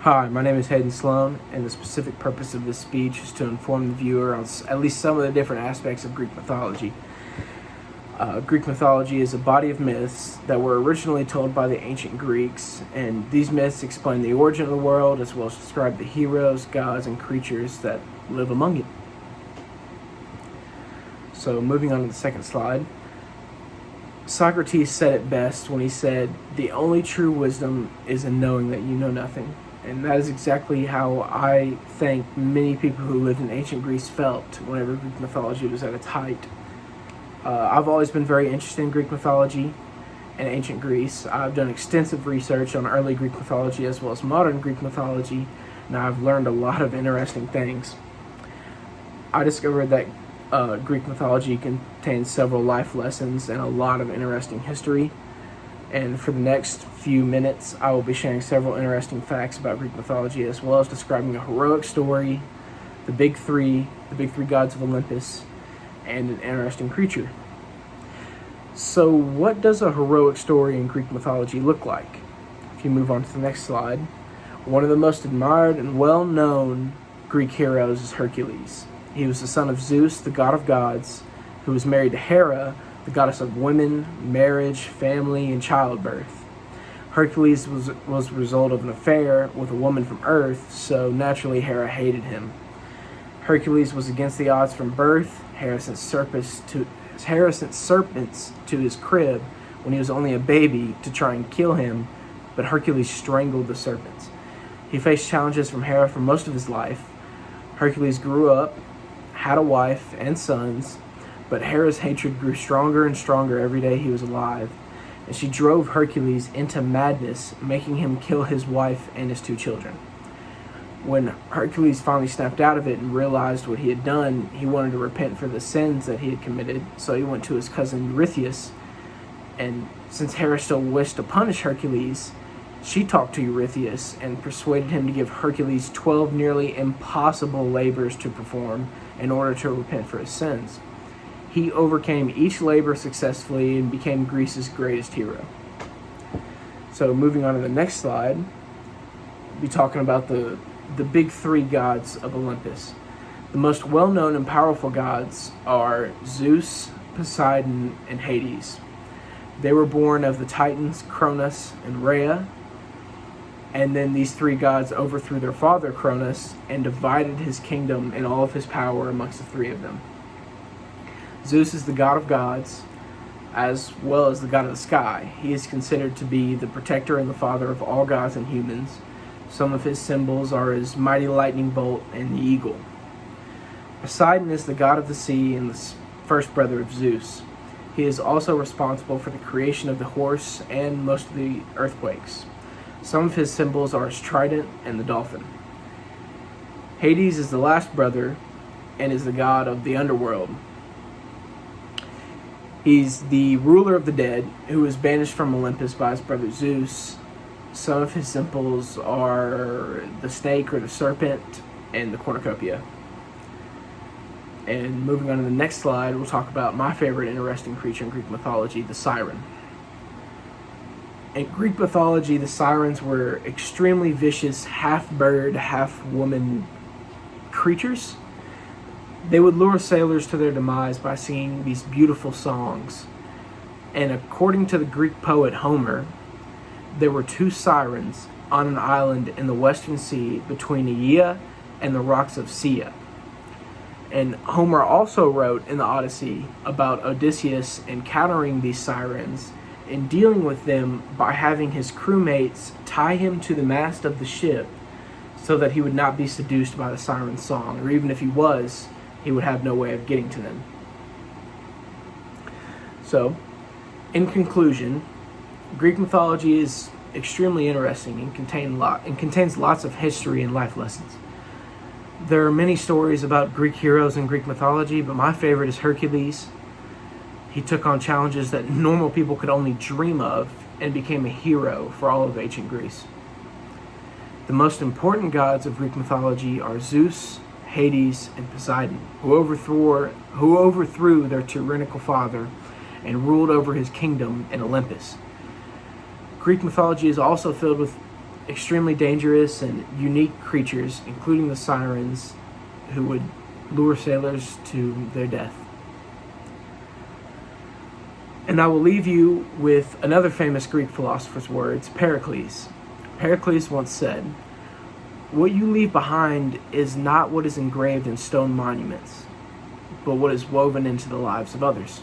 Hi, my name is Hayden Sloan, and the specific purpose of this speech is to inform the viewer on at least some of the different aspects of Greek mythology. Greek mythology is a body of myths that were originally told by the ancient Greeks, and these myths explain the origin of the world as well as describe the heroes, gods, and creatures that live among it. So, moving on to the second slide. Socrates said it best when he said, "The only true wisdom is in knowing that you know nothing." And that is exactly how I think many people who lived in ancient Greece felt whenever Greek mythology was at its height. I've always been very interested in Greek mythology and ancient Greece. I've done extensive research on early Greek mythology as well as modern Greek mythology, and I've learned a lot of interesting things. I discovered that Greek mythology contains several life lessons and a lot of interesting history. And for the next few minutes, I will be sharing several interesting facts about Greek mythology, as well as describing a heroic story, the big three gods of Olympus, and an interesting creature. So what does a heroic story in Greek mythology look like? If you move on to the next slide, one of the most admired and well-known Greek heroes is Hercules. He was the son of Zeus, the god of gods, who was married to Hera, the goddess of women, marriage, family, and childbirth. Hercules was the result of an affair with a woman from Earth, so naturally Hera hated him. Hercules was against the odds from birth. Hera sent serpents to his crib when he was only a baby to try and kill him, but Hercules strangled the serpents. He faced challenges from Hera for most of his life. Hercules grew up, had a wife and sons, but Hera's hatred grew stronger and stronger every day he was alive, and she drove Hercules into madness, making him kill his wife and his 2 children. When Hercules finally snapped out of it and realized what he had done, he wanted to repent for the sins that he had committed, so he went to his cousin Eurystheus, and since Hera still wished to punish Hercules, she talked to Eurystheus and persuaded him to give Hercules 12 nearly impossible labors to perform in order to repent for his sins. He overcame each labor successfully and became Greece's greatest hero. So moving on to the next slide, we'll be talking about the big 3 gods of Olympus. The most well-known and powerful gods are Zeus, Poseidon, and Hades. They were born of the Titans Cronus and Rhea, and then these 3 gods overthrew their father Cronus and divided his kingdom and all of his power amongst the 3 of them. Zeus is the god of gods, as well as the god of the sky. He is considered to be the protector and the father of all gods and humans. Some of his symbols are his mighty lightning bolt and the eagle. Poseidon is the god of the sea and the first brother of Zeus. He is also responsible for the creation of the horse and most of the earthquakes. Some of his symbols are his trident and the dolphin. Hades is the last brother and is the god of the underworld. He's the ruler of the dead, who was banished from Olympus by his brother Zeus. Some of his symbols are the snake or the serpent and the cornucopia. And moving on to the next slide, we'll talk about my favorite interesting creature in Greek mythology, the siren. In Greek mythology, the sirens were extremely vicious, half-bird, half-woman creatures. They would lure sailors to their demise by singing these beautiful songs. And according to the Greek poet Homer, there were 2 sirens on an island in the Western Sea between Aeaea and the rocks of Scia. And Homer also wrote in the Odyssey about Odysseus encountering these sirens and dealing with them by having his crewmates tie him to the mast of the ship so that he would not be seduced by the siren's song, or even if he was, he would have no way of getting to them. So, in conclusion, Greek mythology is extremely interesting and contains lots of history and life lessons. There are many stories about Greek heroes in Greek mythology, but my favorite is Hercules. He took on challenges that normal people could only dream of and became a hero for all of ancient Greece. The most important gods of Greek mythology are Zeus, Hades, and Poseidon, who overthrew their tyrannical father and ruled over his kingdom in Olympus. Greek mythology is also filled with extremely dangerous and unique creatures, including the sirens, who would lure sailors to their death. And I will leave you with another famous Greek philosopher's words, Pericles. Pericles once said, "What you leave behind is not what is engraved in stone monuments, but what is woven into the lives of others."